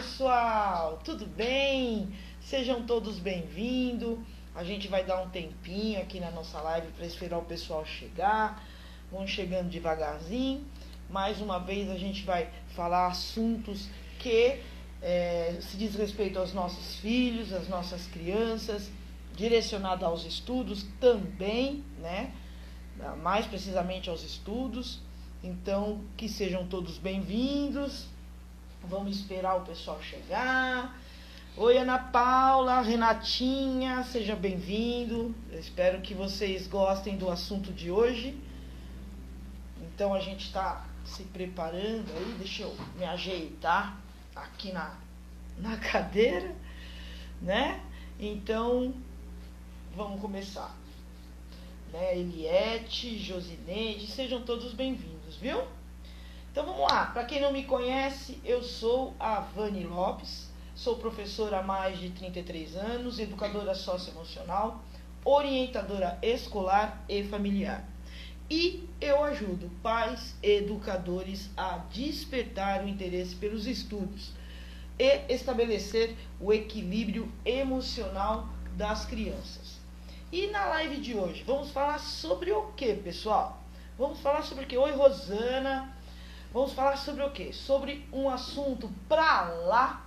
pessoal, tudo bem? Sejam todos bem-vindos. A gente vai dar um tempinho aqui na nossa live para esperar o pessoal chegar. Vão chegando devagarzinho. Mais uma vez a gente vai falar assuntos que se diz respeito aos nossos filhos, às nossas crianças, direcionado aos estudos também, né? Mais precisamente aos estudos. Então, que sejam todos bem-vindos. Vamos esperar o pessoal chegar. Oi, Ana Paula, Renatinha, seja bem-vindo. Eu espero que vocês gostem do assunto de hoje. Então, a gente está se preparando aí. Deixa eu me ajeitar aqui na cadeira, né? Então, vamos começar. Né? Eliette, Josineide, sejam todos bem-vindos, viu? Então vamos lá, para quem não me conhece, eu sou a Vani Lopes, sou professora há mais de 33 anos, educadora socioemocional, orientadora escolar e familiar. E eu ajudo pais e educadores a despertar o interesse pelos estudos e estabelecer o equilíbrio emocional das crianças. E na live de hoje, vamos falar sobre o que, pessoal? Vamos falar sobre o que? Oi, Rosana. Vamos falar sobre o quê? Sobre um assunto pra lá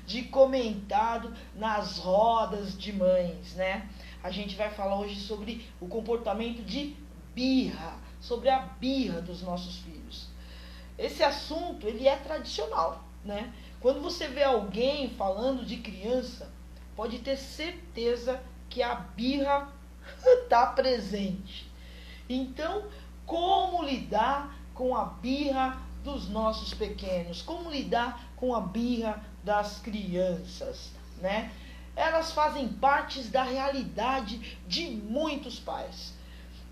de comentado nas rodas de mães, né? A gente vai falar hoje sobre o comportamento de birra, sobre a birra dos nossos filhos. Esse assunto, ele é tradicional, né? Quando você vê alguém falando de criança, pode ter certeza que a birra está presente. Então, como lidar com a birra dos nossos pequenos? Como lidar com a birra das crianças, né? Elas fazem parte da realidade de muitos pais.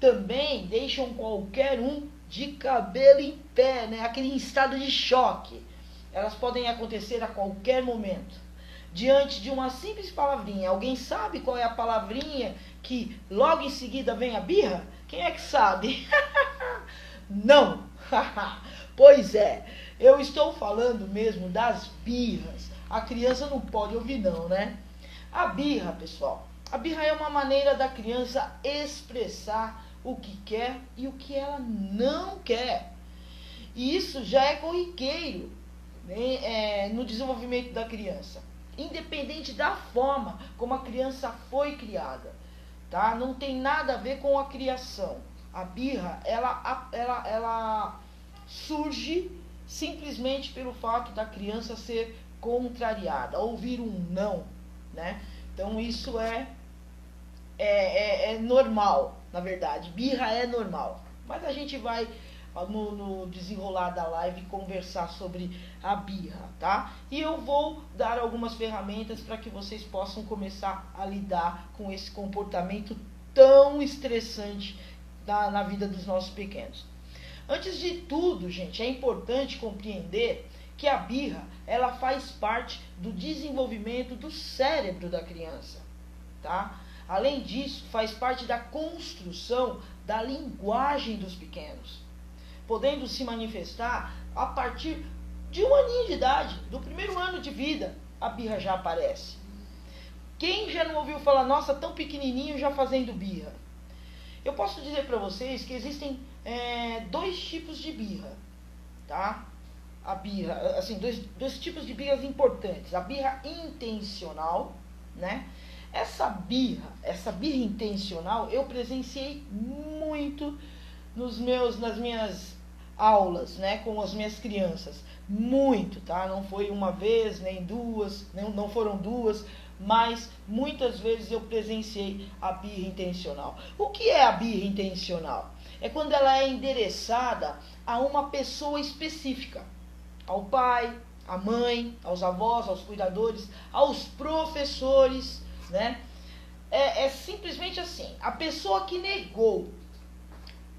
Também deixam qualquer um de cabelo em pé, né? Aquele estado de choque. Elas podem acontecer a qualquer momento. Diante de uma simples palavrinha. Alguém sabe qual é a palavrinha que logo em seguida vem a birra? Quem é que sabe? Não! Pois é, eu estou falando mesmo das birras. A criança não pode ouvir não, né? A birra, pessoal, a birra é uma maneira da criança expressar o que quer e o que ela não quer. E isso já é corriqueiro, né, no desenvolvimento da criança. Independente da forma como a criança foi criada, tá? Não tem nada a ver com a criação. A birra, ela surge simplesmente pelo fato da criança ser contrariada, ouvir um não, né? Então isso é normal, na verdade. Birra é normal. Mas a gente vai no desenrolar da live conversar sobre a birra, tá? E eu vou dar algumas ferramentas para que vocês possam começar a lidar com esse comportamento tão estressante na vida dos nossos pequenos. Antes de tudo, gente, é importante compreender que a birra, ela faz parte do desenvolvimento do cérebro da criança, tá? Além disso, faz parte da construção da linguagem dos pequenos, podendo se manifestar a partir de 1 aninho de idade, do primeiro ano de vida, a birra já aparece. Quem já não ouviu falar, nossa, tão pequenininho já fazendo birra? Eu posso dizer para vocês que existem 2 tipos de birra, tá? A birra, assim, dois tipos de birras importantes. A birra intencional, né? Essa birra intencional, eu presenciei muito nas minhas aulas, né, com as minhas crianças. Muito, tá? Não foi uma vez, nem duas, não foram duas, mas muitas vezes eu presenciei a birra intencional. O que é a birra intencional? É quando ela é endereçada a uma pessoa específica, ao pai, à mãe, aos avós, aos cuidadores, aos professores, né? É simplesmente assim, a pessoa que negou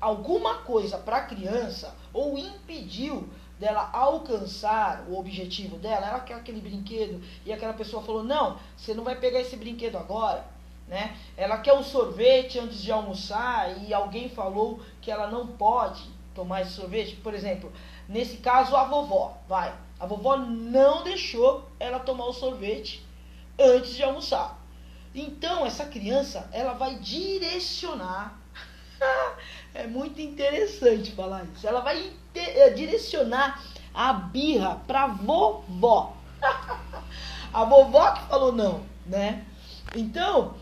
alguma coisa para a criança ou impediu dela alcançar o objetivo dela, ela quer aquele brinquedo e aquela pessoa falou, não, você não vai pegar esse brinquedo agora, né? Ela quer um sorvete antes de almoçar e alguém falou que ela não pode tomar esse sorvete, por exemplo, nesse caso a vovó, A vovó não deixou ela tomar o sorvete antes de almoçar. Então, essa criança, ela vai direcionar. É muito interessante falar isso. Ela vai direcionar a birra para a vovó. A vovó que falou não, né? Então,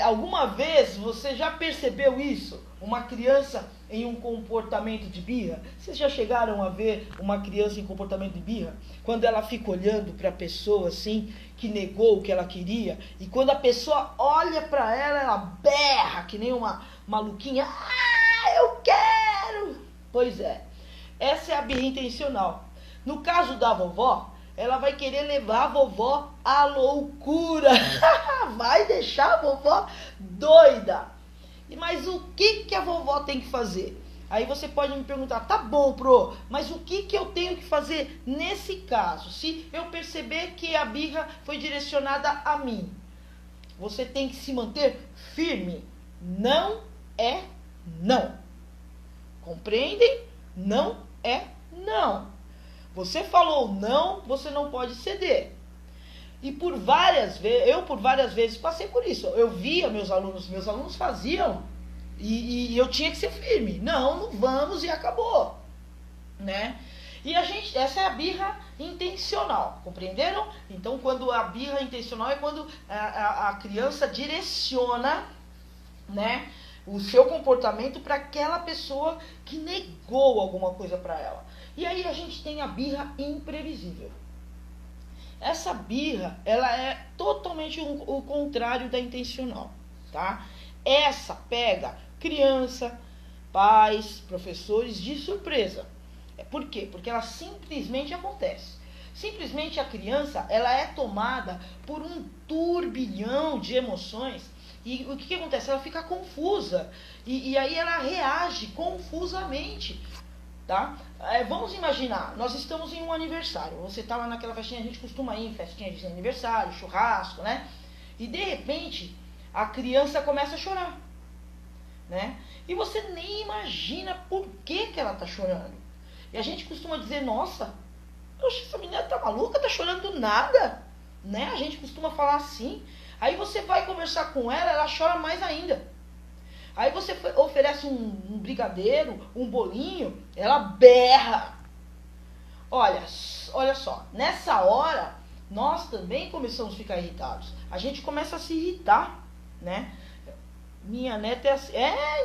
alguma vez você já percebeu isso? Uma criança em um comportamento de birra? Vocês já chegaram a ver uma criança em comportamento de birra? Quando ela fica olhando para a pessoa assim, que negou o que ela queria, e quando a pessoa olha para ela, ela berra que nem uma maluquinha. Ah, eu quero! Pois é, essa é a birra intencional. No caso da vovó, ela vai querer levar a vovó à loucura. Vai deixar a vovó doida. Mas o que a vovó tem que fazer? Aí você pode me perguntar, tá bom, Pro, mas o que eu tenho que fazer nesse caso? Se eu perceber que a birra foi direcionada a mim, você tem que se manter firme. Não é não. Compreendem? Não é não. Você falou não, você não pode ceder. E eu por várias vezes passei por isso. Eu via meus alunos faziam e eu tinha que ser firme. Não vamos e acabou, né? E essa é a birra intencional, compreenderam? Então, quando a birra intencional é quando a criança direciona, né, o seu comportamento para aquela pessoa que negou alguma coisa para ela. E aí a gente tem a birra imprevisível. Essa birra, ela é totalmente o contrário da intencional, tá? Essa pega criança, pais, professores de surpresa. Por quê? Porque ela simplesmente acontece. Simplesmente a criança, ela é tomada por um turbilhão de emoções. E o que acontece? Ela fica confusa. E aí ela reage confusamente. Tá? Vamos imaginar, nós estamos em um aniversário. Você está lá naquela festinha, a gente costuma ir em festinha de aniversário, churrasco, né? E de repente, a criança começa a chorar, né? E você nem imagina por que ela está chorando. E a gente costuma dizer, nossa, essa menina tá maluca, tá chorando do nada, né? A gente costuma falar assim. Aí você vai conversar com ela, ela chora mais ainda. Aí você oferece um brigadeiro, um bolinho, ela berra. Olha só, nessa hora, nós também começamos a ficar irritados. A gente começa a se irritar, né? Minha neta é assim.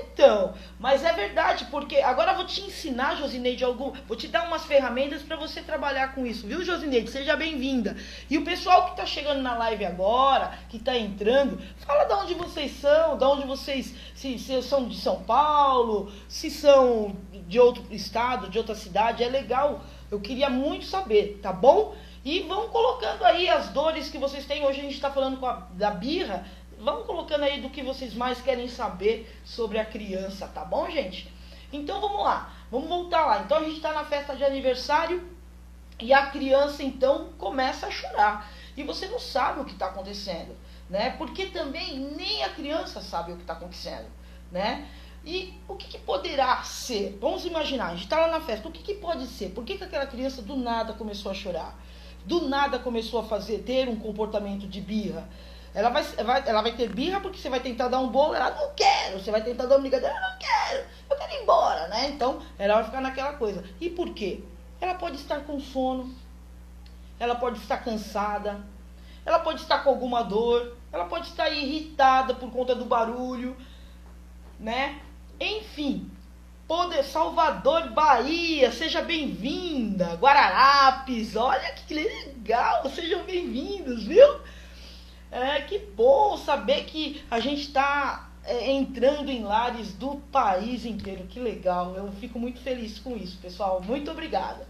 Então, mas é verdade, porque agora eu vou te ensinar, Josineide, vou te dar umas ferramentas para você trabalhar com isso, viu, Josineide? Seja bem-vinda. E o pessoal que está chegando na live agora, que está entrando, fala de onde vocês são, de onde vocês, se são de São Paulo, se são de outro estado, de outra cidade, é legal. Eu queria muito saber, tá bom? E vão colocando aí as dores que vocês têm. Hoje a gente está falando da birra. Vamos colocando aí do que vocês mais querem saber sobre a criança, tá bom, gente? Então vamos lá, vamos voltar lá. Então a gente está na festa de aniversário e a criança então começa a chorar. E você não sabe o que está acontecendo, né? Porque também nem a criança sabe o que está acontecendo, né? E o que poderá ser? Vamos imaginar, a gente está lá na festa, o que pode ser? Por que aquela criança do nada começou a chorar? Do nada começou a ter um comportamento de birra? Ela vai ter birra porque você vai tentar dar um bolo, ela não quero. Você vai tentar dar uma brigadeiro, ela não quero. Eu quero ir embora, né? Então, ela vai ficar naquela coisa. E por quê? Ela pode estar com sono, ela pode estar cansada, ela pode estar com alguma dor, ela pode estar irritada por conta do barulho, né? Enfim, Salvador, Bahia, seja bem-vinda. Guararapes, olha que legal, sejam bem-vindos, viu? Que bom saber que a gente está entrando em lares do país inteiro. Que legal, eu fico muito feliz com isso, pessoal. Muito obrigada.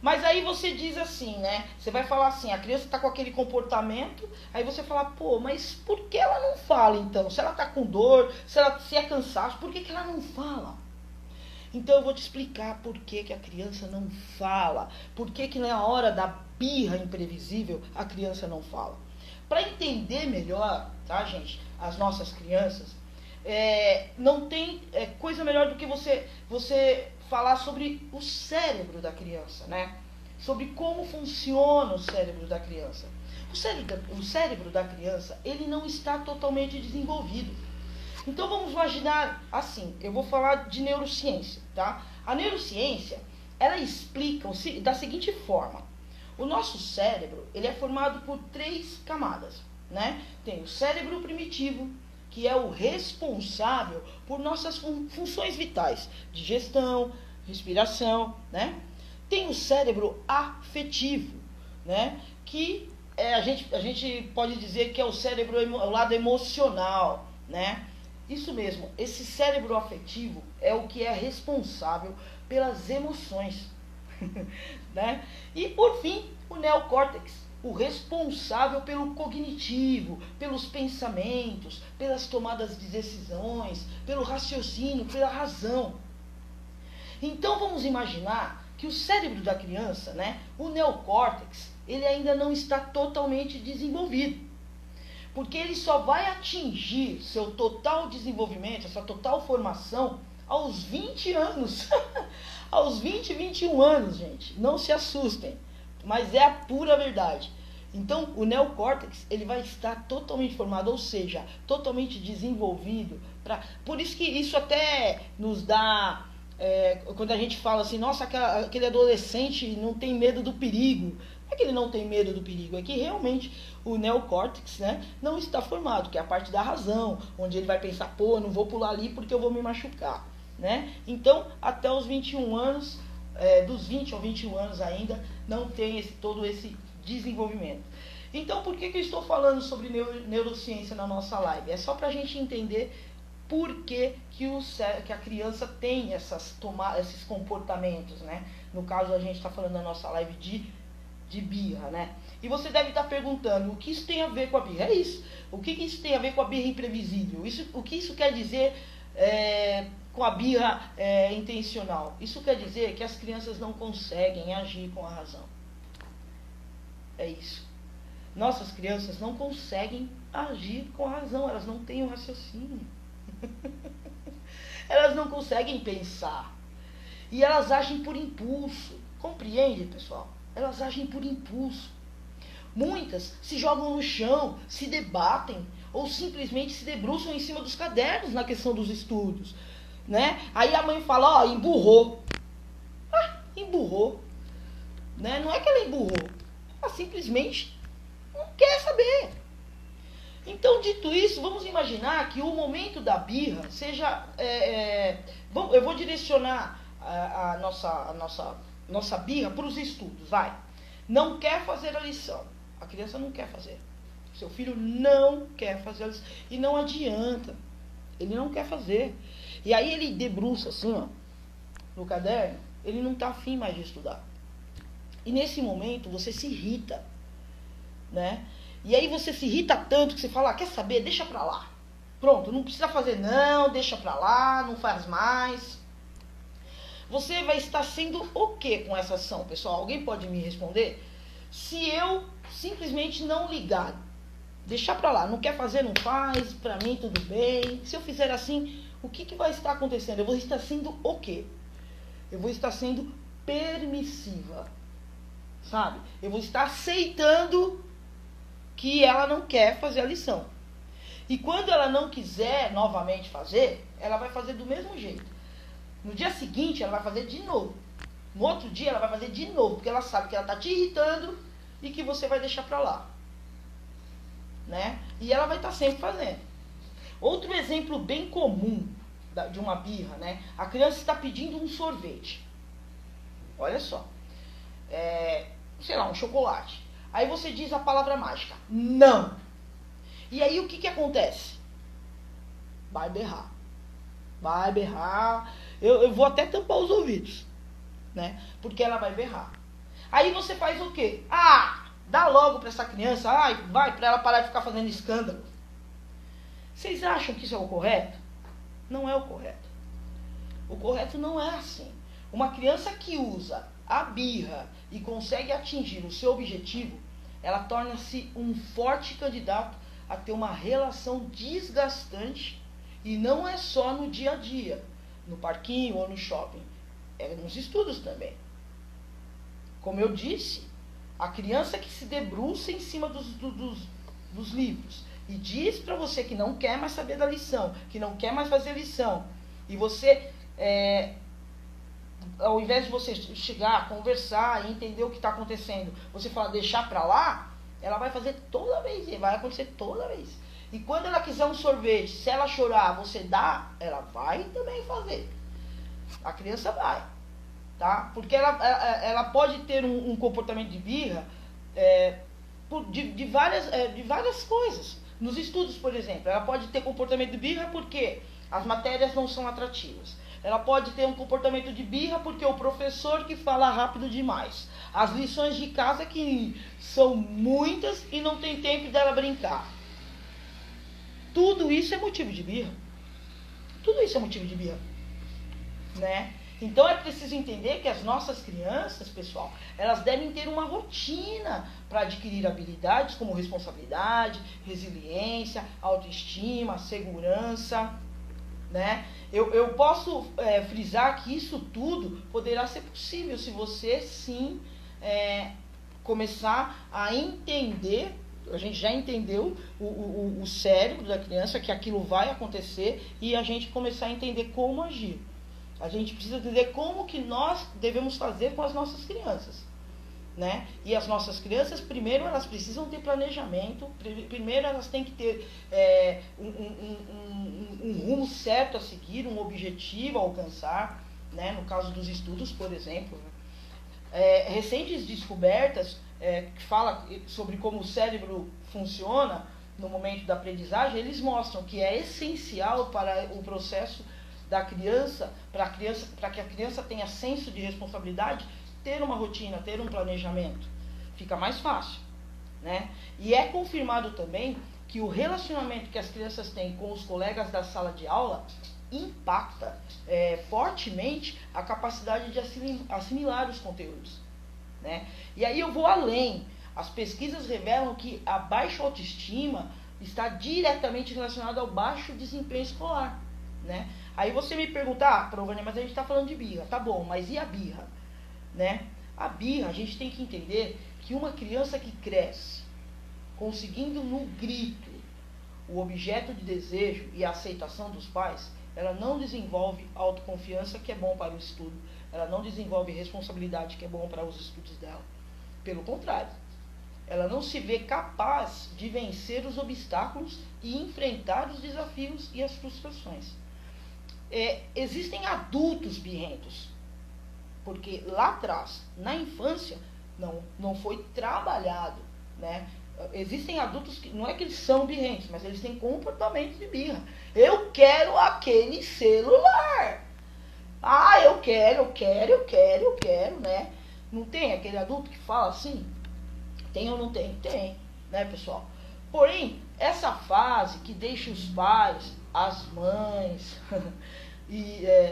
Mas aí você diz assim, né? Você vai falar assim, a criança está com aquele comportamento, aí você fala, pô, mas por que ela não fala então? Se ela está com dor, se é cansaço, por que ela não fala? Então eu vou te explicar por que a criança não fala. Por que na hora da birra imprevisível a criança não fala. Para entender melhor, tá, gente, as nossas crianças, não tem coisa melhor do que você falar sobre o cérebro da criança, né? sobre como funciona o cérebro da criança. O cérebro da criança, ele não está totalmente desenvolvido. Então vamos imaginar assim, eu vou falar de neurociência, tá? A neurociência, ela explica da seguinte forma: o nosso cérebro, ele é formado por 3 camadas, né? Tem o cérebro primitivo, que é o responsável por nossas funções vitais, digestão, respiração, né? Tem o cérebro afetivo, né? Que a gente pode dizer que é o cérebro, o lado emocional, né? Isso mesmo, esse cérebro afetivo é o que é responsável pelas emoções, né? E por fim, o neocórtex, o responsável pelo cognitivo, pelos pensamentos, pelas tomadas de decisões, pelo raciocínio, pela razão. Então vamos imaginar que o cérebro da criança, né, o neocórtex, ele ainda não está totalmente desenvolvido. Porque ele só vai atingir seu total desenvolvimento, essa total formação, aos 20 anos. Aos 20, 21 anos, gente. Não se assustem. Mas é a pura verdade. Então, o neocórtex, ele vai estar totalmente formado, ou seja, totalmente desenvolvido. Por isso que isso até nos dá... quando a gente fala assim, nossa, aquele adolescente não tem medo do perigo. Não é que ele não tem medo do perigo, é que realmente o neocórtex, né, não está formado, que é a parte da razão, onde ele vai pensar, pô, não vou pular ali porque eu vou me machucar, né? Então, até os 21 anos, dos 20 aos 21 anos ainda, não tem todo esse desenvolvimento. Então, por que eu estou falando sobre neurociência na nossa live? É só para a gente entender por que a criança tem esses comportamentos, né? No caso, a gente está falando na nossa live de birra, né? E você deve estar perguntando, o que isso tem a ver com a birra? É isso. O que isso tem a ver com a birra imprevisível? O que isso quer dizer com a birra intencional? Isso quer dizer que as crianças não conseguem agir com a razão. É isso. Nossas crianças não conseguem agir com a razão, elas não têm o raciocínio. Elas não conseguem pensar. E elas agem por impulso. Compreende, pessoal? Elas agem por impulso. Muitas se jogam no chão, se debatem ou simplesmente se debruçam em cima dos cadernos na questão dos estudos, né? Aí a mãe fala, ó, emburrou. Emburrou. Né? Não é que ela emburrou. Ela simplesmente não quer saber. Então, dito isso, vamos imaginar que o momento da birra seja... eu vou direcionar a nossa birra para os estudos, vai. Não quer fazer a lição. A criança não quer fazer. Seu filho não quer fazer a lição. E não adianta. Ele não quer fazer. E aí ele debruça assim, ó, no caderno. Ele não está afim mais de estudar. E nesse momento você se irrita, né? E aí você se irrita tanto que você fala, quer saber? Deixa pra lá. Pronto, não precisa fazer não, deixa pra lá, não faz mais. Você vai estar sendo o que com essa ação, pessoal? Alguém pode me responder? Se eu simplesmente não ligar, deixar pra lá, não quer fazer, não faz, pra mim tudo bem. Se eu fizer assim, o que vai estar acontecendo? Eu vou estar sendo o quê? Eu vou estar sendo permissiva, sabe? Eu vou estar aceitando que ela não quer fazer a lição. E quando ela não quiser novamente fazer, ela vai fazer do mesmo jeito. No dia seguinte, ela vai fazer de novo. No outro dia, ela vai fazer de novo, porque ela sabe que ela está te irritando e que você vai deixar para lá, né? E ela vai estar sempre fazendo. Outro exemplo bem comum de uma birra, né? A criança está pedindo um sorvete. Olha só. Sei lá, um chocolate. Aí você diz a palavra mágica, não. E aí o que acontece? Vai berrar. Vai berrar. Eu vou até tampar os ouvidos, né? Porque ela vai berrar. Aí você faz o quê? Dá logo para essa criança, vai para ela parar de ficar fazendo escândalo. Vocês acham que isso é o correto? Não é o correto. O correto não é assim. Uma criança que usa a birra e consegue atingir o seu objetivo, ela torna-se um forte candidato a ter uma relação desgastante, e não é só no dia a dia, no parquinho ou no shopping, é nos estudos também. Como eu disse, a criança que se debruça em cima dos livros e diz para você que não quer mais saber da lição, que não quer mais fazer lição, e você, ao invés de você chegar, conversar e entender o que está acontecendo, você fala deixar para lá, ela vai fazer toda vez, e vai acontecer toda vez. E quando ela quiser um sorvete, se ela chorar, você dá, ela vai também fazer. A criança vai, tá? Porque ela pode ter um comportamento de birra de várias coisas. Nos estudos, por exemplo, ela pode ter comportamento de birra porque as matérias não são atrativas. Ela pode ter um comportamento de birra porque o professor que fala rápido demais. As lições de casa que são muitas e não tem tempo dela brincar. Tudo isso é motivo de birra. Tudo isso é motivo de birra, né? Então é preciso entender que as nossas crianças, pessoal, elas devem ter uma rotina para adquirir habilidades como responsabilidade, resiliência, autoestima, segurança, né? Eu posso frisar que isso tudo poderá ser possível se você sim começar a entender. A gente já entendeu o cérebro da criança, que aquilo vai acontecer, e a gente começar a entender como agir. A gente precisa entender como que nós devemos fazer com as nossas crianças, né? E as nossas crianças, primeiro, elas precisam ter planejamento, primeiro elas têm que ter um rumo certo a seguir, um objetivo a alcançar, né? No caso dos estudos, por exemplo, né? Recentes descobertas que falam sobre como o cérebro funciona no momento da aprendizagem, eles mostram que é essencial para o processo da criança, para que a criança tenha senso de responsabilidade, ter uma rotina, ter um planejamento. Fica mais fácil, né? E é confirmado também que o relacionamento que as crianças têm com os colegas da sala de aula impacta fortemente a capacidade de assimilar os conteúdos, né? E aí eu vou além. As pesquisas revelam que a baixa autoestima está diretamente relacionada ao baixo desempenho escolar, né? Aí você me pergunta, Provânia, mas a gente está falando de birra. Tá bom, mas e a birra? Né? A birra, a gente tem que entender que uma criança que cresce conseguindo no grito o objeto de desejo e a aceitação dos pais, ela não desenvolve autoconfiança, que é bom para o estudo. Ela não desenvolve responsabilidade, que é bom para os estudos dela. Pelo contrário, ela não se vê capaz de vencer os obstáculos e enfrentar os desafios e as frustrações. Existem adultos birrentos, porque lá atrás, na infância, não foi trabalhado, né? Existem adultos que, não é que eles são birrentos, mas eles têm comportamento de birra. Eu quero aquele celular. Eu quero, né? Não tem aquele adulto que fala assim? Tem ou não tem? Tem, né, pessoal? Porém, essa fase que deixa os pais, as mães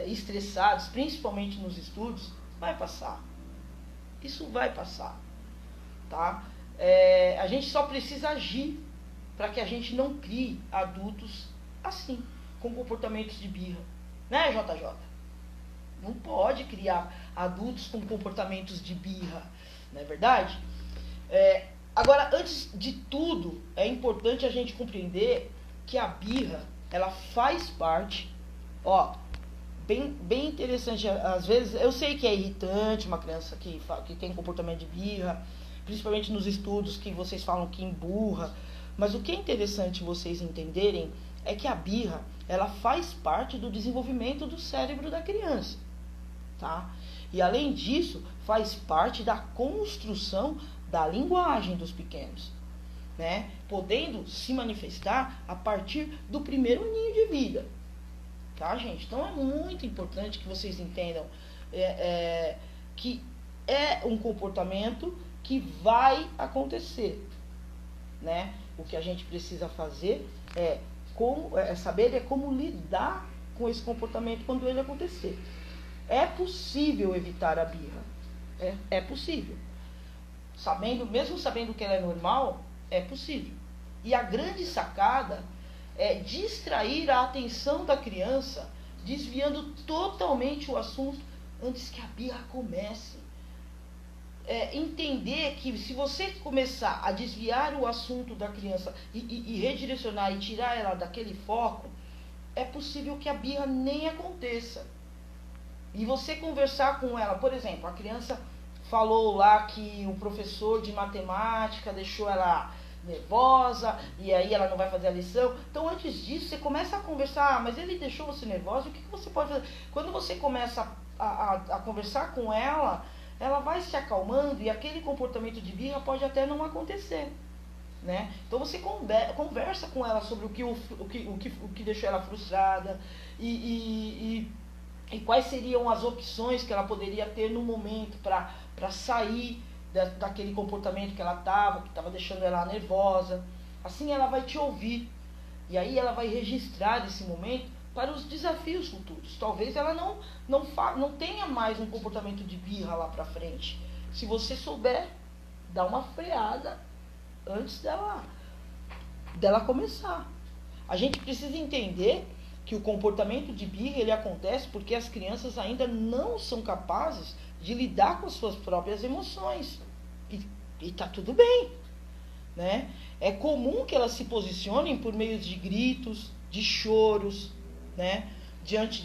estressados, principalmente nos estudos, vai passar. Isso vai passar, tá? A gente só precisa agir para que a gente não crie adultos assim, com comportamentos de birra, né, JJ? Não pode criar adultos com comportamentos de birra, não é verdade? Agora, antes de tudo, é importante a gente compreender que a birra, ela faz parte, bem interessante. Às vezes, eu sei que é irritante uma criança que tem comportamento de birra, principalmente nos estudos que vocês falam que emburra, mas o que é interessante vocês entenderem é que a birra, ela faz parte do desenvolvimento do cérebro da criança, tá? E além disso, faz parte da construção da linguagem dos pequenos, né? Podendo se manifestar a partir do primeiro ninho de vida, tá, gente? Então é muito importante que vocês entendam que é um comportamento que vai acontecer, né? O que a gente precisa fazer é saber como lidar com esse comportamento quando ele acontecer. É possível evitar a birra, é possível. Mesmo sabendo que ela é normal, é possível. E a grande sacada é distrair a atenção da criança, desviando totalmente o assunto antes que a birra comece. entender que se você começar a desviar o assunto da criança e redirecionar e tirar ela daquele foco, é possível que a birra nem aconteça. E você conversar com ela, por exemplo, a criança falou lá que o professor de matemática deixou ela nervosa e aí ela não vai fazer a lição. Então, antes disso, você começa a conversar, mas ele deixou você nervosa, o que você pode fazer? Quando você começa a conversar com ela, ela vai se acalmando e aquele comportamento de birra pode até não acontecer, né? Então você conversa com ela sobre o que deixou ela frustrada e quais seriam as opções que ela poderia ter no momento para sair daquele comportamento que ela que estava deixando ela nervosa. Assim ela vai te ouvir e aí ela vai registrar esse momento para os desafios futuros. Talvez ela não tenha mais um comportamento de birra lá para frente. Se você souber dar uma freada antes dela começar. A gente precisa entender que o comportamento de birra ele acontece porque as crianças ainda não são capazes de lidar com as suas próprias emoções. E tá tudo bem, né? É comum que elas se posicionem por meio de gritos, de choros, né? Diante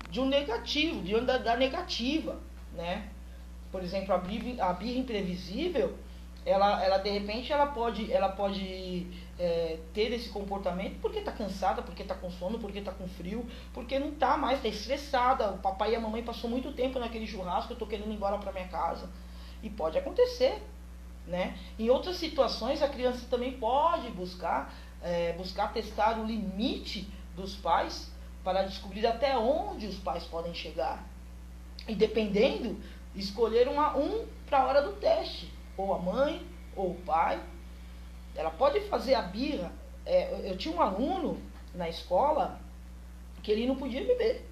de um negativo, diante da negativa, né? Por exemplo, a birra imprevisível, ela de repente ela pode ter esse comportamento porque está cansada, porque está com sono, porque está com frio, porque não está mais, está estressada. O papai e a mamãe passou muito tempo naquele churrasco, eu estou querendo ir embora para minha casa. E pode acontecer, né? Em outras situações, a criança também pode buscar testar o limite dos pais para descobrir até onde os pais podem chegar. E dependendo, escolher um para a hora do teste. Ou a mãe, ou o pai. Ela pode fazer a birra. Eu tinha um aluno na escola que ele não podia me ver.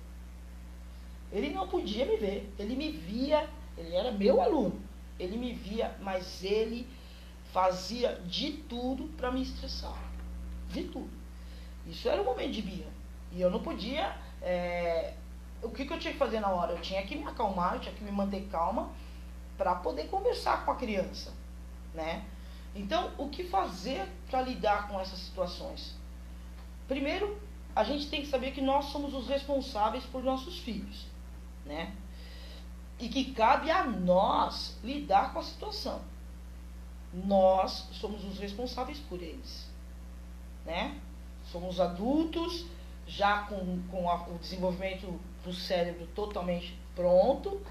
Ele não podia me ver. Ele me via, ele era meu aluno. Ele me via, mas ele fazia de tudo para me estressar. De tudo. Isso era um momento de birra. E eu não podia... o que eu tinha que fazer na hora? Eu tinha que me acalmar, eu tinha que me manter calma para poder conversar com a criança, né? Então, o que fazer para lidar com essas situações? Primeiro, a gente tem que saber que nós somos os responsáveis por nossos filhos, né? E que cabe a nós lidar com a situação. Nós somos os responsáveis por eles, né? Somos adultos, já com o desenvolvimento do cérebro totalmente pronto,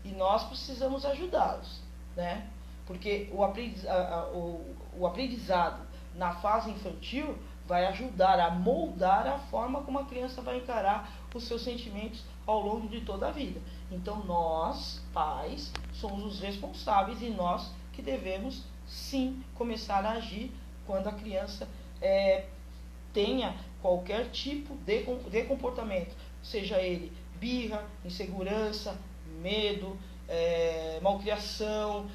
e nós precisamos ajudá-los, né? Porque o aprendizado na fase infantil vai ajudar a moldar a forma como a criança vai encarar os seus sentimentos ao longo de toda a vida. Então nós, pais, somos os responsáveis e nós que devemos sim começar a agir quando a criança tenha qualquer tipo de comportamento, seja ele birra, insegurança, medo, malcriação.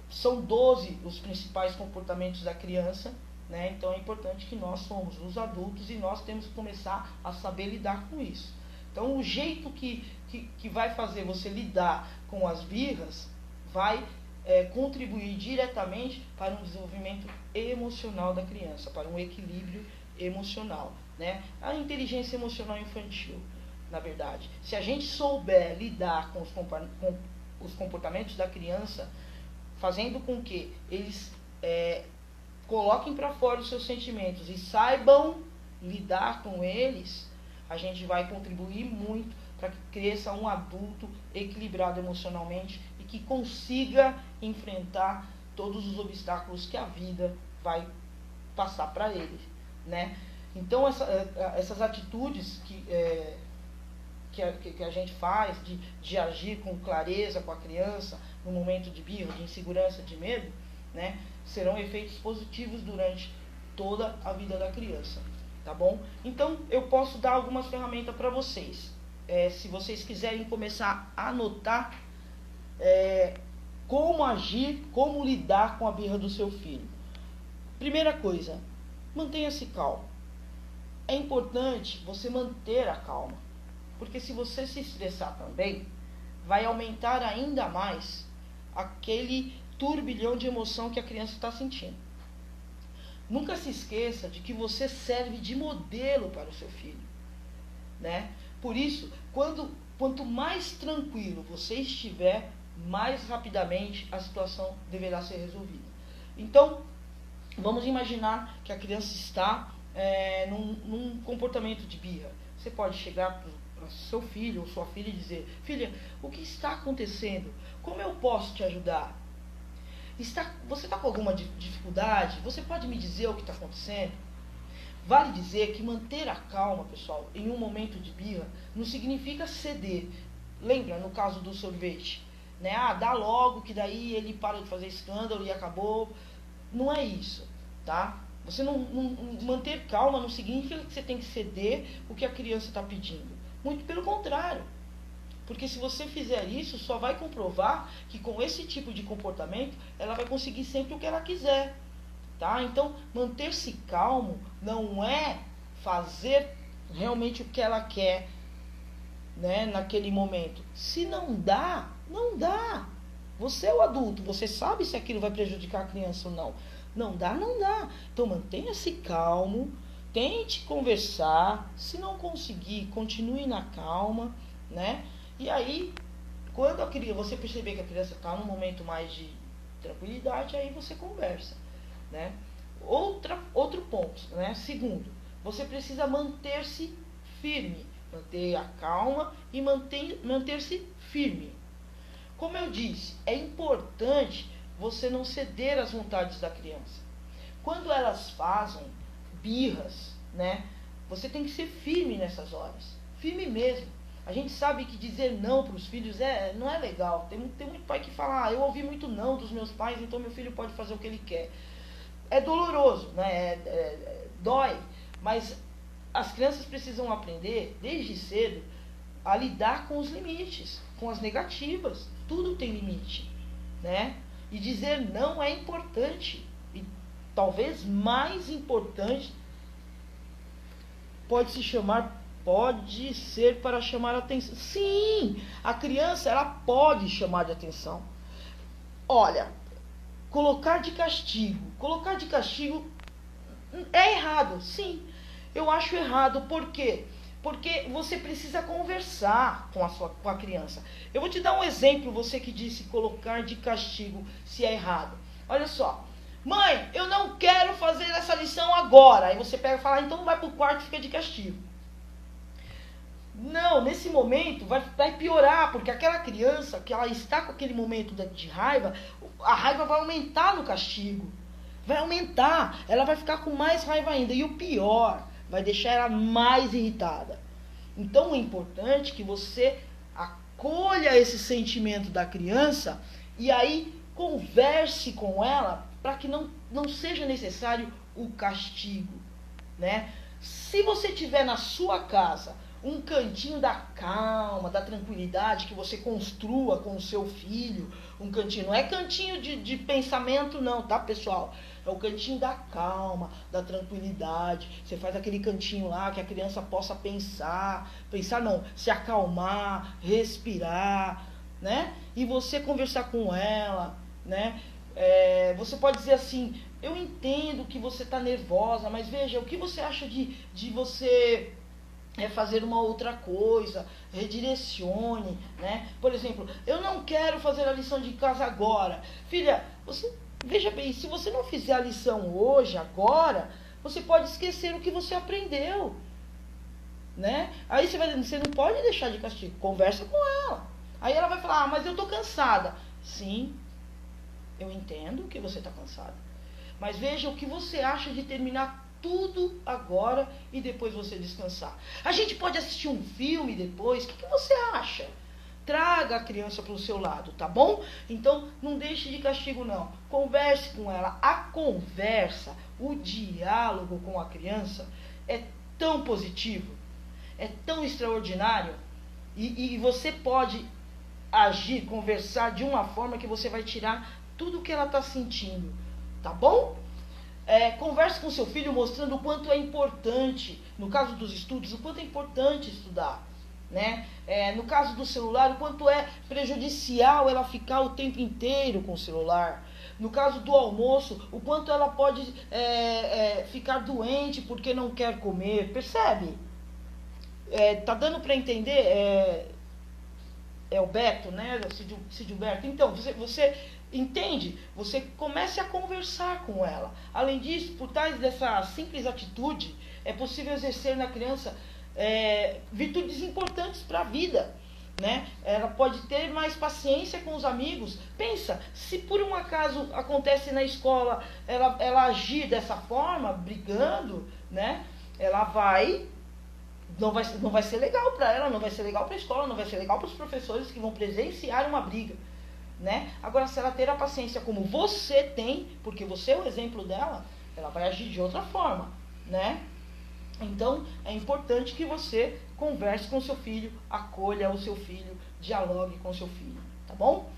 São 12 os principais comportamentos da criança, né? Então é importante que nós somos os adultos e nós temos que começar a saber lidar com isso. Então o jeito que vai fazer você lidar com as birras vai contribuir diretamente para um desenvolvimento emocional da criança, para um equilíbrio emocional, né? A inteligência emocional infantil, na verdade. Se a gente souber lidar com os comportamentos da criança, fazendo com que eles coloquem para fora os seus sentimentos e saibam lidar com eles, a gente vai contribuir muito para que cresça um adulto equilibrado emocionalmente e que consiga enfrentar todos os obstáculos que a vida vai passar para ele, né? Então essas atitudes que a gente faz de agir com clareza com a criança no momento de birra, de insegurança, de medo, né, serão efeitos positivos durante toda a vida da criança, tá bom? Então eu posso dar algumas ferramentas para vocês. Se vocês quiserem começar a anotar como agir, como lidar com a birra do seu filho. Primeira coisa, mantenha-se calmo. É importante você manter a calma, porque se você se estressar também, vai aumentar ainda mais aquele turbilhão de emoção que a criança está sentindo. Nunca se esqueça de que você serve de modelo para o seu filho, né? Por isso, quanto mais tranquilo você estiver, mais rapidamente a situação deverá ser resolvida. Então, vamos imaginar que a criança está num comportamento de birra. Você pode chegar para seu filho ou sua filha e dizer: filha, o que está acontecendo? Como eu posso te ajudar? Você está com alguma dificuldade? Você pode me dizer o que está acontecendo? Vale dizer que manter a calma, pessoal, em um momento de birra, não significa ceder. Lembra, no caso do sorvete, né? Dá logo que daí ele para de fazer escândalo e acabou. Não é isso, tá? Você manter calma não significa que você tem que ceder o que a criança está pedindo. Muito pelo contrário. Porque se você fizer isso, só vai comprovar que com esse tipo de comportamento, ela vai conseguir sempre o que ela quiser. Tá? Então, manter-se calmo não é fazer realmente o que ela quer, né, naquele momento. Se não dá, não dá. Você é o adulto, você sabe se aquilo vai prejudicar a criança ou não. Não dá, não dá. Então, mantenha-se calmo, tente conversar. Se não conseguir, continue na calma, né? E aí, quando você perceber que a criança está num momento mais de tranquilidade, aí você conversa, né? Outro ponto, né? Segundo, você precisa manter-se firme, manter a calma e manter-se firme. Como eu disse, é importante você não ceder às vontades da criança. Quando elas fazem birras, né? Você tem que ser firme nessas horas, firme mesmo. A gente sabe que dizer não para os filhos não é legal. Tem muito pai que fala: eu ouvi muito não dos meus pais, então meu filho pode fazer o que ele quer. É doloroso, né? Dói. Mas as crianças precisam aprender, desde cedo, a lidar com os limites, com as negativas. Tudo tem limite, né? E dizer não é importante. E talvez mais importante pode ser para chamar a atenção. Sim, a criança, ela pode chamar de atenção. Olha, colocar de castigo é errado. Sim, eu acho errado. Por quê? Porque você precisa conversar com a criança. Eu vou te dar um exemplo, você que disse colocar de castigo se é errado. Olha só. Mãe, eu não quero fazer essa lição agora. Aí você pega e fala: então vai pro quarto e fica de castigo. Não, nesse momento vai piorar, porque aquela criança que ela está com aquele momento de raiva, a raiva vai aumentar no castigo. Vai aumentar, ela vai ficar com mais raiva ainda. E o pior, vai deixar ela mais irritada. Então é importante que você acolha esse sentimento da criança e aí converse com ela para que não seja necessário o castigo, né? Se você tiver na sua casa um cantinho da calma, da tranquilidade que você construa com o seu filho, um cantinho, não é cantinho de pensamento não, tá, pessoal? É o cantinho da calma, da tranquilidade. Você faz aquele cantinho lá que a criança possa se acalmar, respirar, né? E você conversar com ela, né? Você pode dizer assim: eu entendo que você está nervosa, mas veja, o que você acha de você fazer uma outra coisa, redirecione, né? Por exemplo, eu não quero fazer a lição de casa agora. Filha, veja bem, se você não fizer a lição hoje, agora, você pode esquecer o que você aprendeu, né? Aí você não pode deixar de castigo, conversa com ela. Aí ela vai falar: mas eu tô cansada. Sim, eu entendo que você está cansada. Mas veja o que você acha de terminar tudo agora e depois você descansar. A gente pode assistir um filme depois. O que você acha? Traga a criança para o seu lado, tá bom? Então, não deixe de castigo, não. Converse com ela. A conversa, o diálogo com a criança é tão positivo, é tão extraordinário. E você pode agir, conversar de uma forma que você vai tirar tudo o que ela está sentindo, tá bom? Converse com seu filho mostrando o quanto é importante, no caso dos estudos, o quanto é importante estudar, né? No caso do celular, o quanto é prejudicial ela ficar o tempo inteiro com o celular. No caso do almoço, o quanto ela pode ficar doente porque não quer comer, percebe? Tá dando para entender? É o Beto, né? O Cid Beto. Então, você entende? Você comece a conversar com ela. Além disso, por trás dessa simples atitude, é possível exercer na criança virtudes importantes para a vida, né? Ela pode ter mais paciência com os amigos. Pensa, se por um acaso acontece na escola ela agir dessa forma, brigando, né? Ela não vai ser legal para ela, não vai ser legal para a escola, não vai ser legal para os professores que vão presenciar uma briga, né? Agora, se ela ter a paciência como você tem, porque você é o exemplo dela, ela vai agir de outra forma, né? Então, é importante que você converse com o seu filho, acolha o seu filho, dialogue com o seu filho, tá bom?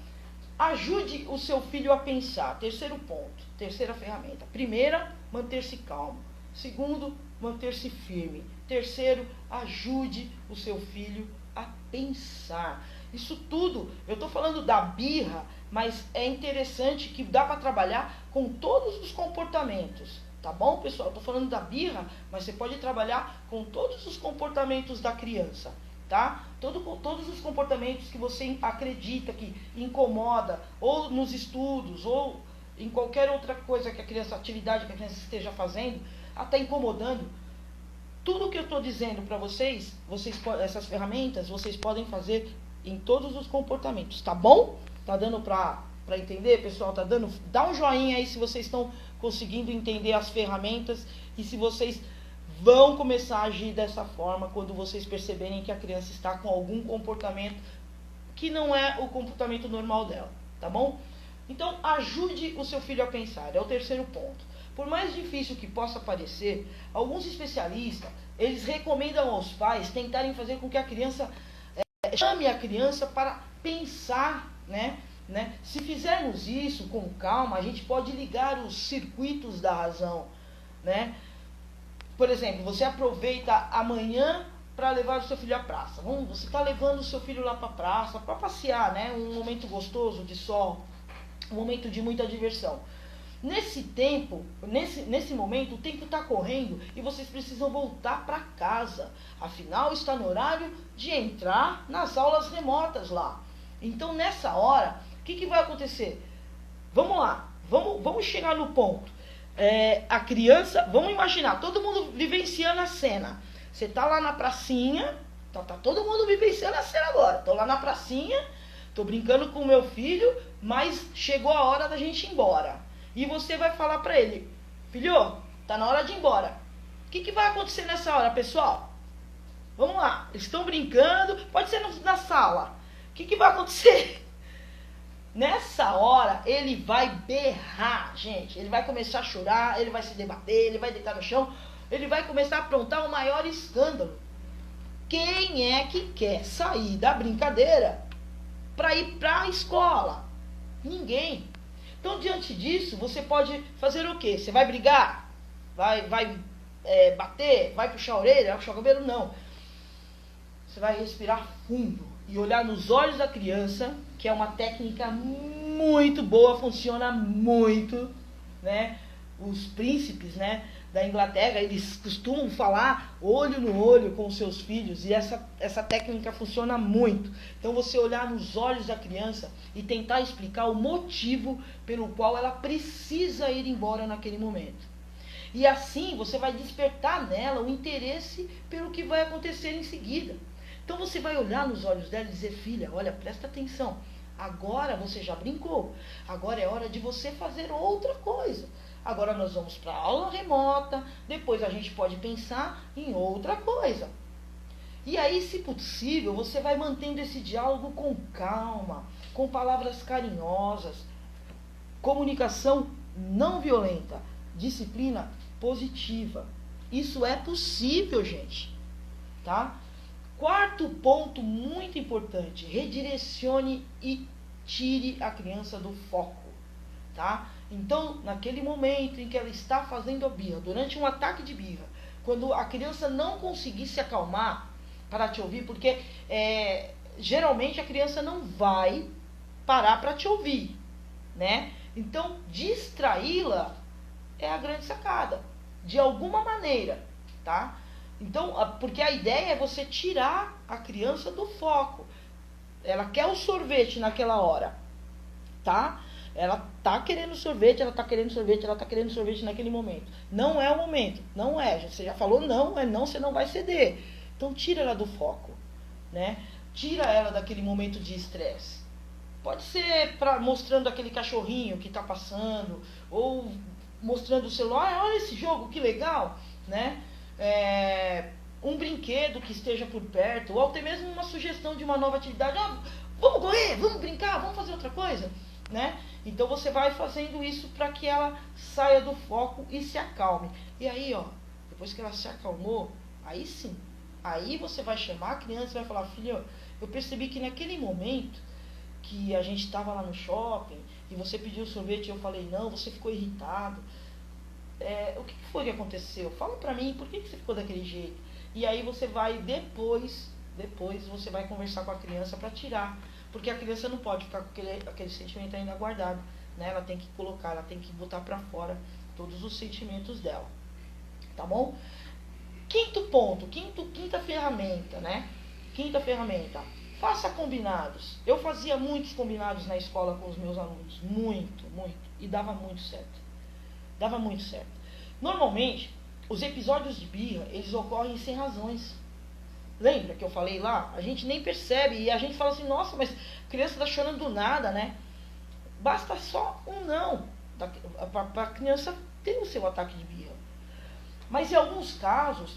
Ajude o seu filho a pensar. Terceiro ponto, terceira ferramenta. Primeira, manter-se calmo. Segundo, manter-se firme. Terceiro, ajude o seu filho a pensar. Isso tudo, eu estou falando da birra, mas é interessante que dá para trabalhar com todos os comportamentos. Tá bom, pessoal? Estou falando da birra, mas você pode trabalhar com todos os comportamentos da criança, tá? Todos os comportamentos que você acredita que incomoda, ou nos estudos, ou em qualquer outra coisa que a criança, atividade que a criança esteja fazendo, até incomodando. Tudo que eu estou dizendo para vocês, essas ferramentas, vocês podem fazer em todos os comportamentos, tá bom? Tá dando para entender, pessoal? Dá um joinha aí se vocês estão conseguindo entender as ferramentas e se vocês vão começar a agir dessa forma quando vocês perceberem que a criança está com algum comportamento que não é o comportamento normal dela, tá bom? Então, ajude o seu filho a pensar, é o terceiro ponto. Por mais difícil que possa parecer, alguns especialistas, eles recomendam aos pais tentarem fazer com que a criança chame a criança para pensar, né? Se fizermos isso com calma, a gente pode ligar os circuitos da razão, né? Por exemplo, você aproveita amanhã para levar o seu filho à praça. Você está levando o seu filho lá para a praça para passear, né? Um momento gostoso de sol, um momento de muita diversão. Nesse tempo, nesse momento, o tempo está correndo e vocês precisam voltar para casa. Afinal, está no horário de entrar nas aulas remotas lá. Então, nessa hora, o que vai acontecer? Vamos lá, vamos chegar no ponto. A criança, vamos imaginar, todo mundo vivenciando a cena. Você está lá na pracinha, tá todo mundo vivenciando a cena agora. Estou lá na pracinha, estou brincando com o meu filho, mas chegou a hora da gente ir embora. E você vai falar para ele, filho, tá na hora de ir embora. O que vai acontecer nessa hora, pessoal? Vamos lá, eles estão brincando, pode ser na sala. O que vai acontecer? Nessa hora, ele vai berrar, gente. Ele vai começar a chorar, ele vai se debater, ele vai deitar no chão, ele vai começar a aprontar o maior escândalo. Quem é que quer sair da brincadeira para ir para a escola? Ninguém. Então, diante disso, você pode fazer o quê? Você vai brigar? Vai bater? Vai puxar a orelha? Vai puxar o cabelo? Não. Você vai respirar fundo e olhar nos olhos da criança, que é uma técnica muito boa, funciona muito, né? Os príncipes, né, da Inglaterra, eles costumam falar olho no olho com os seus filhos, e essa técnica funciona muito. Então, você olhar nos olhos da criança e tentar explicar o motivo pelo qual ela precisa ir embora naquele momento. E assim, você vai despertar nela o interesse pelo que vai acontecer em seguida. Então, você vai olhar nos olhos dela e dizer, filha, olha, presta atenção. Agora você já brincou. Agora é hora de você fazer outra coisa. Agora nós vamos para a aula remota. Depois a gente pode pensar em outra coisa. E aí, se possível, você vai mantendo esse diálogo com calma, com palavras carinhosas, comunicação não violenta, disciplina positiva. Isso é possível, gente. Tá? Quarto ponto muito importante, redirecione e tire a criança do foco, tá? Então, naquele momento em que ela está fazendo a birra, durante um ataque de birra, quando a criança não conseguir se acalmar, para te ouvir, porque geralmente a criança não vai parar para te ouvir, né? Então, distraí-la é a grande sacada, de alguma maneira, tá? Então, porque a ideia é você tirar a criança do foco. Ela quer o sorvete naquela hora, tá? Ela tá querendo sorvete, ela tá querendo sorvete, ela tá querendo sorvete naquele momento. Não é o momento, não é. Você já falou não, é não, você não vai ceder. Então tira ela do foco, né? Tira ela daquele momento de estresse. Pode ser mostrando aquele cachorrinho que tá passando, ou mostrando o celular, olha esse jogo, que legal, né? Um brinquedo que esteja por perto, ou até mesmo uma sugestão de uma nova atividade. Vamos correr, vamos brincar, vamos fazer outra coisa, né? Então você vai fazendo isso para que ela saia do foco e se acalme. E aí, ó, depois que ela se acalmou, aí sim, aí você vai chamar a criança e vai falar, filho, eu percebi que naquele momento que a gente estava lá no shopping e você pediu sorvete e eu falei não, você ficou irritado. O que foi que aconteceu? Fala pra mim, por que você ficou daquele jeito? E aí você vai depois você vai conversar com a criança para tirar. Porque a criança não pode ficar com aquele sentimento ainda guardado, né? Ela tem que colocar, ela tem que botar para fora todos os sentimentos dela. Tá bom? Quinto ponto, quinta ferramenta, né? Quinta ferramenta. Faça combinados. Eu fazia muitos combinados na escola com os meus alunos. Muito. E dava muito certo. Dava muito certo. Normalmente, os episódios de birra, eles ocorrem sem razões. Lembra que eu falei lá? A gente nem percebe e a gente fala assim, nossa, mas a criança tá chorando do nada, né? Basta só um não para a criança ter o seu ataque de birra. Mas em alguns casos,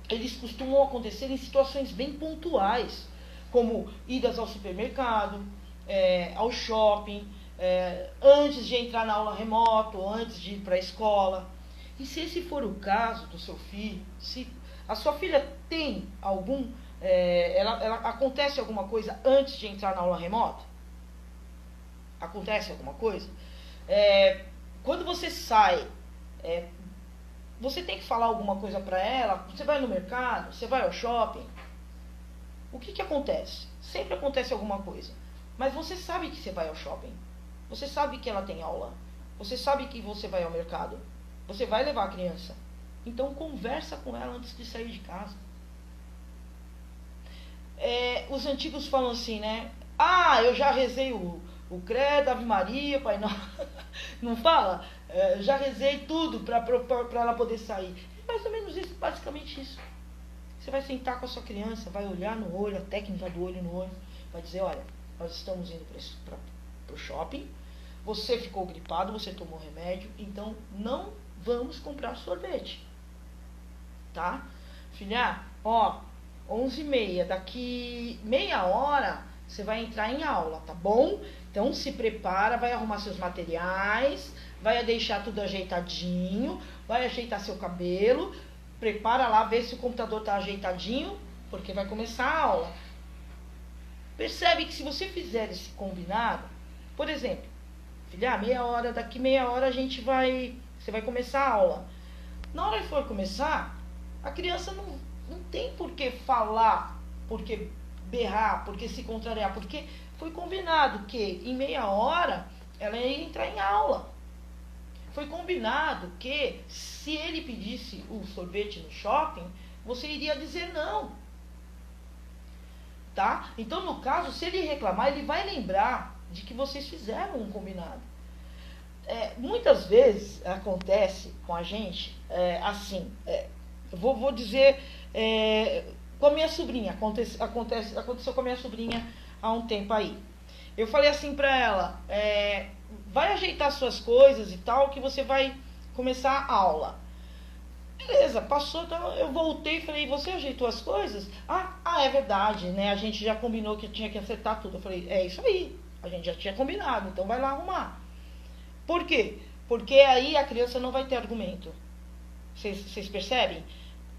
eles costumam acontecer em situações bem pontuais, como idas ao supermercado, ao shopping, antes de entrar na aula remoto, antes de ir para a escola. E se esse for o caso do seu filho, se a sua filha tem algum, acontece alguma coisa antes de entrar na aula remota? Acontece alguma coisa? Quando você sai, você tem que falar alguma coisa para ela? Você vai no mercado? Você vai ao shopping? O que acontece? Sempre acontece alguma coisa. Mas você sabe que você vai ao shopping. Você sabe que ela tem aula. Você sabe que você vai ao mercado. Você vai levar a criança. Então conversa com ela antes de sair de casa. Os antigos falam assim, né? Eu já rezei o credo, Ave Maria, Pai Nosso. Não fala? Já rezei tudo para ela poder sair. É mais ou menos isso, basicamente isso. Você vai sentar com a sua criança, vai olhar no olho, a técnica do olho no olho, vai dizer, olha, nós estamos indo para o shopping, você ficou gripado, você tomou remédio, então não vamos comprar sorvete. Tá? Filha, 11h30, daqui meia hora você vai entrar em aula, tá bom? Então se prepara, vai arrumar seus materiais, vai deixar tudo ajeitadinho, vai ajeitar seu cabelo, prepara lá, vê se o computador tá ajeitadinho, porque vai começar a aula. Percebe que se você fizer esse combinado, por exemplo, filha, daqui meia hora você vai começar a aula. Na hora que for começar, a criança não tem por que falar, por que berrar, por que se contrariar, porque foi combinado que em meia hora ela ia entrar em aula. Foi combinado que se ele pedisse o sorvete no shopping, você iria dizer não. Tá? Então, no caso, se ele reclamar, ele vai lembrar de que vocês fizeram um combinado. Muitas vezes acontece com a gente assim, eu vou dizer com a minha sobrinha, aconteceu com a minha sobrinha há um tempo aí. Eu falei assim pra ela, vai ajeitar suas coisas e tal, que você vai começar a aula. Beleza, passou, então eu voltei e falei, você ajeitou as coisas? É verdade, né? A gente já combinou que tinha que acertar tudo. Eu falei, é isso aí, a gente já tinha combinado, então vai lá arrumar. Por quê? Porque aí a criança não vai ter argumento. Vocês percebem?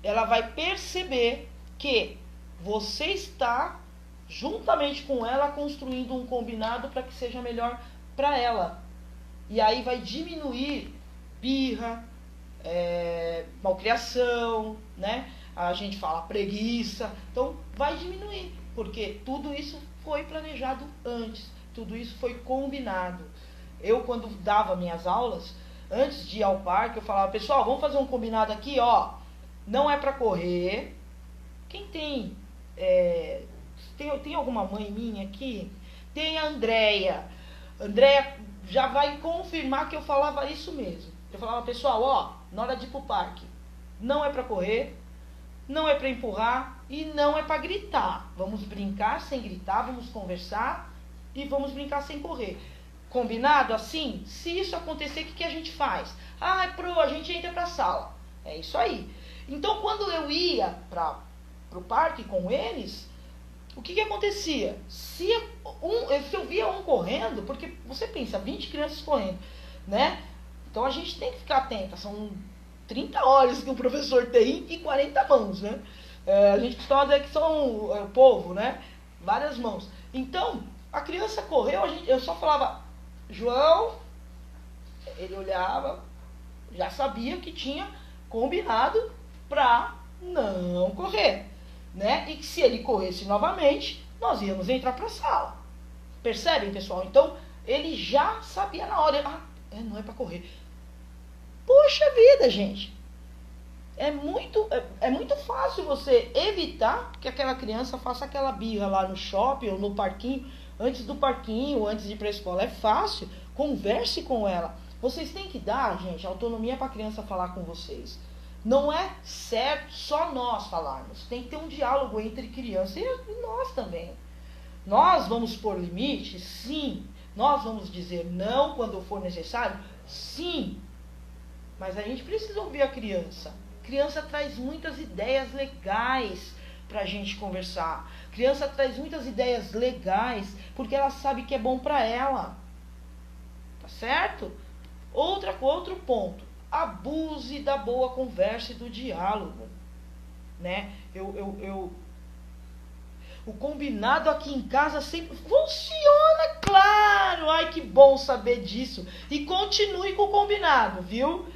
Ela vai perceber que você está, juntamente com ela, construindo um combinado para que seja melhor para ela. E aí vai diminuir birra, malcriação, né? a gente fala preguiça. Então vai diminuir, porque tudo isso foi planejado antes, tudo isso foi combinado. Eu, quando dava minhas aulas, antes de ir ao parque, eu falava, pessoal, vamos fazer um combinado aqui, ó, não é para correr. Quem tem, tem alguma mãe minha aqui? Tem a Andréia. Andréia já vai confirmar que eu falava isso mesmo. Eu falava, pessoal, ó, na hora de ir pro parque, não é para correr, não é para empurrar e não é para gritar. Vamos brincar sem gritar, vamos conversar e vamos brincar sem correr. Combinado assim? Se isso acontecer, o que a gente faz? Ah, a gente entra pra sala. É isso aí. Então, quando eu ia pro parque com eles, o que acontecia? Se eu via um correndo, porque você pensa, 20 crianças correndo, né? Então a gente tem que ficar atenta. São 30 olhos que o professor tem e 40 mãos, né? A gente costuma dizer que são o povo, né? Várias mãos. Então, a criança correu, eu só falava, João, ele olhava, já sabia que tinha combinado para não correr, né? E que se ele corresse novamente, nós íamos entrar para a sala. Percebem, pessoal? Então, ele já sabia na hora, não é para correr. Poxa vida, gente. É muito fácil você evitar que aquela criança faça aquela birra lá no shopping ou no parquinho, antes do parquinho, antes de ir para a escola. É fácil, converse com ela. Vocês têm que dar, gente, autonomia para a criança falar com vocês. Não é certo só nós falarmos. Tem que ter um diálogo entre criança e nós também. Nós vamos pôr limites? Sim. Nós vamos dizer não quando for necessário? Sim. Mas a gente precisa ouvir a criança. A criança traz muitas ideias legais para a gente conversar. A criança traz muitas ideias legais porque ela sabe que é bom para ela. Tá certo? Outro ponto. Abuse da boa conversa e do diálogo. Né? O combinado aqui em casa sempre funciona, claro. Ai, que bom saber disso. E continue com o combinado, viu?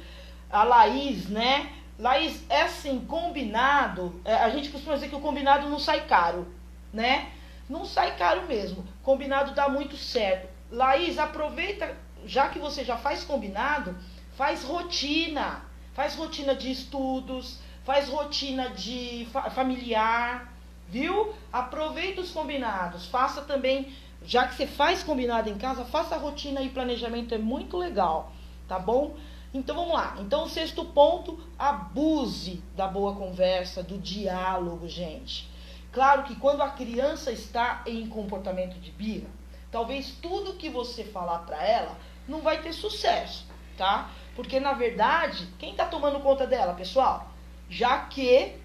A Laís, né? Laís, é assim, combinado. A gente costuma dizer que o combinado não sai caro, né? Não sai caro mesmo. Combinado dá muito certo. Laís, aproveita, já que você já faz combinado, faz rotina. Faz rotina de estudos, faz rotina de familiar, viu? Aproveita os combinados. Faça também, já que você faz combinado em casa, faça rotina e planejamento, é muito legal, tá bom? Então vamos lá. Então o 6º ponto, abuse da boa conversa, do diálogo, gente. Claro que quando a criança está em comportamento de birra, talvez tudo que você falar para ela não vai ter sucesso, tá? Porque na verdade, quem está tomando conta dela, pessoal? Já que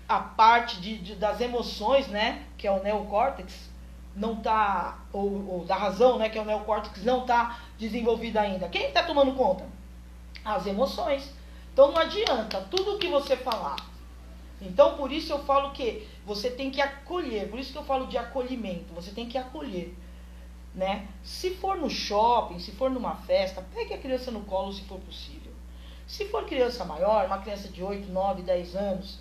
a parte das emoções, né, que é o neocórtex, não está, ou da razão, né, que é o neocórtex, não está desenvolvida ainda. Quem está tomando conta? As emoções. Então não adianta tudo que você falar. Então por isso eu falo que você tem que acolher. Por isso que eu falo de acolhimento. Você tem que acolher, né? Se for no shopping, se for numa festa, pegue a criança no colo se for possível. Se for criança maior, uma criança de 8, 9, 10 anos,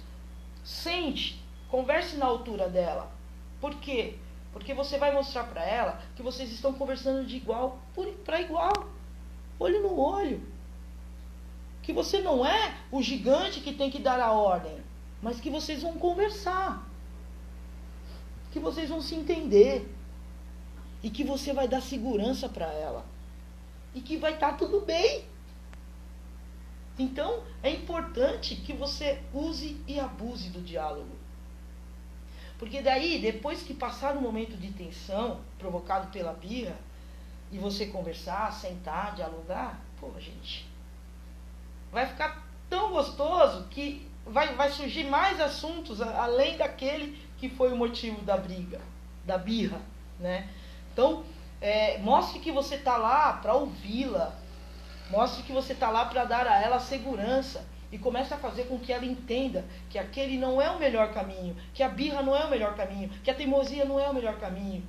sente, converse na altura dela. Por quê? Porque você vai mostrar para ela que vocês estão conversando de igual para igual. Olho no olho. Que você não é o gigante que tem que dar a ordem, mas que vocês vão conversar. Que vocês vão se entender. E que você vai dar segurança para ela. E que vai estar tudo bem. Então, é importante que você use e abuse do diálogo. Porque daí, depois que passar o momento de tensão provocado pela birra, e você conversar, sentar, dialogar, pô, gente, vai ficar tão gostoso que vai surgir mais assuntos além daquele que foi o motivo da briga, da birra, né? Então, mostre que você está lá para ouvi-la. Mostre que você está lá para dar a ela segurança. E comece a fazer com que ela entenda que aquele não é o melhor caminho. Que a birra não é o melhor caminho. Que a teimosia não é o melhor caminho.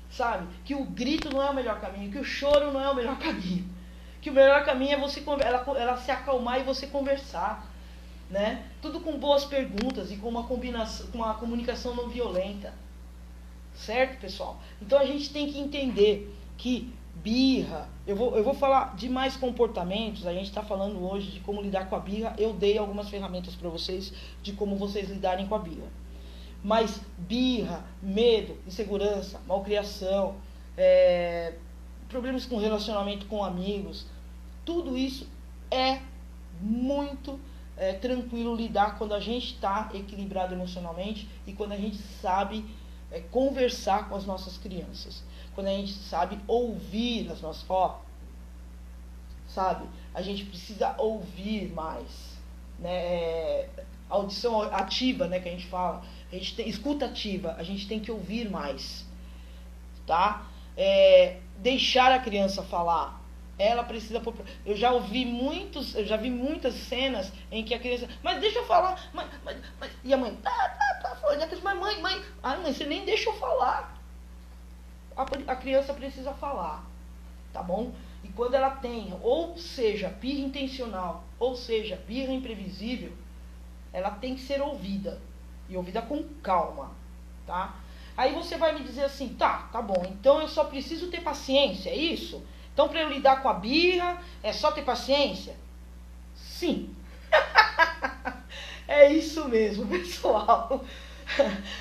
Sabe? Que o grito não é o melhor caminho. Que o choro não é o melhor caminho. Que o melhor caminho é ela se acalmar e você conversar. né? Tudo com boas perguntas e com uma comunicação não violenta. Certo, pessoal? Então a gente tem que entender que birra, eu vou falar de mais comportamentos. A gente está falando hoje de como lidar com a birra. Eu dei algumas ferramentas para vocês de como vocês lidarem com a birra. Mas birra, medo, insegurança, malcriação, problemas com relacionamento com amigos, tudo isso é muito tranquilo lidar quando a gente está equilibrado emocionalmente e quando a gente sabe conversar com as nossas crianças. Quando a gente sabe ouvir as nossas... sabe? A gente precisa ouvir mais, né? Audição ativa, né, que a gente fala. A gente tem escuta ativa, a gente tem que ouvir mais, tá? Deixar a criança falar. Ela precisa... Eu já vi muitas cenas em que a criança... Mas deixa eu falar. E a mãe... Mas mãe... Ah, mãe, você nem deixa eu falar. A criança precisa falar. Tá bom? E quando ela tem, ou seja, birra intencional, ou seja, birra imprevisível, ela tem que ser ouvida. E ouvida com calma. Tá? Aí você vai me dizer assim, tá bom, então eu só preciso ter paciência, é isso? Então, para eu lidar com a birra, é só ter paciência? Sim. É isso mesmo, pessoal.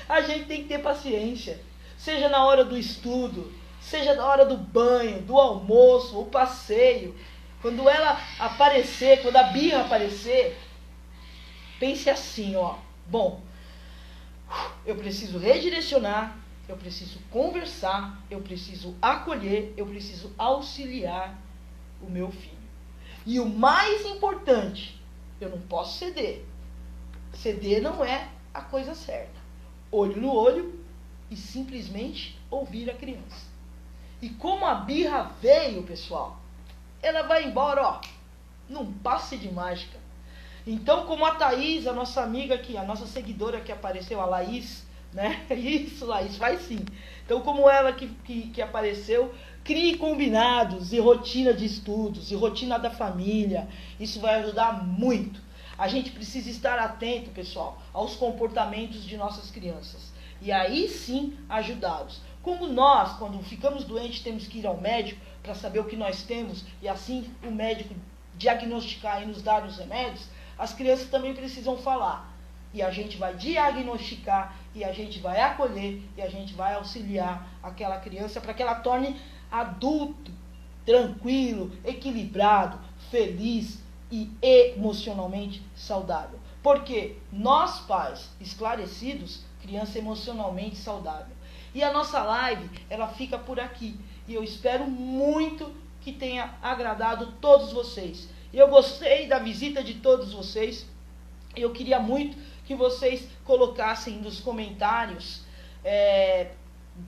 A gente tem que ter paciência. Seja na hora do estudo, seja na hora do banho, do almoço, o passeio. Quando ela aparecer, quando a birra aparecer, pense assim, ó. Bom, eu preciso redirecionar, eu preciso conversar, eu preciso acolher, eu preciso auxiliar o meu filho. E o mais importante, eu não posso ceder. Ceder não é a coisa certa. Olho no olho e simplesmente ouvir a criança. E como a birra veio, pessoal, ela vai embora, ó, num passe de mágica. Então, como a Thaís, a nossa amiga aqui, a nossa seguidora que apareceu, a Laís, né? Isso, Laís, faz sim. Então, como ela que apareceu, crie combinados e rotina de estudos e rotina da família. Isso vai ajudar muito. A gente precisa estar atento, pessoal, aos comportamentos de nossas crianças. E aí sim, ajudá-los. Como nós, quando ficamos doentes, temos que ir ao médico para saber o que nós temos e assim o médico diagnosticar e nos dar os remédios, as crianças também precisam falar. E a gente vai diagnosticar, e a gente vai acolher, e a gente vai auxiliar aquela criança para que ela torne adulto, tranquilo, equilibrado, feliz e emocionalmente saudável. Porque nós, pais esclarecidos, criança emocionalmente saudável. E a nossa live, ela fica por aqui. E eu espero muito que tenha agradado todos vocês. Eu gostei da visita de todos vocês. Eu queria muito que vocês colocassem nos comentários,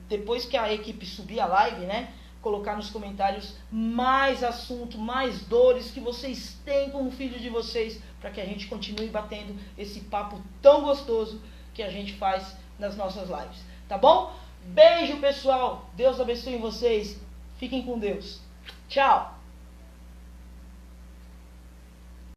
depois que a equipe subir a live, né? Colocar nos comentários mais assunto, mais dores que vocês têm com o filho de vocês, para que a gente continue batendo esse papo tão gostoso que a gente faz nas nossas lives. Tá bom? Beijo, pessoal. Deus abençoe vocês. Fiquem com Deus. Tchau.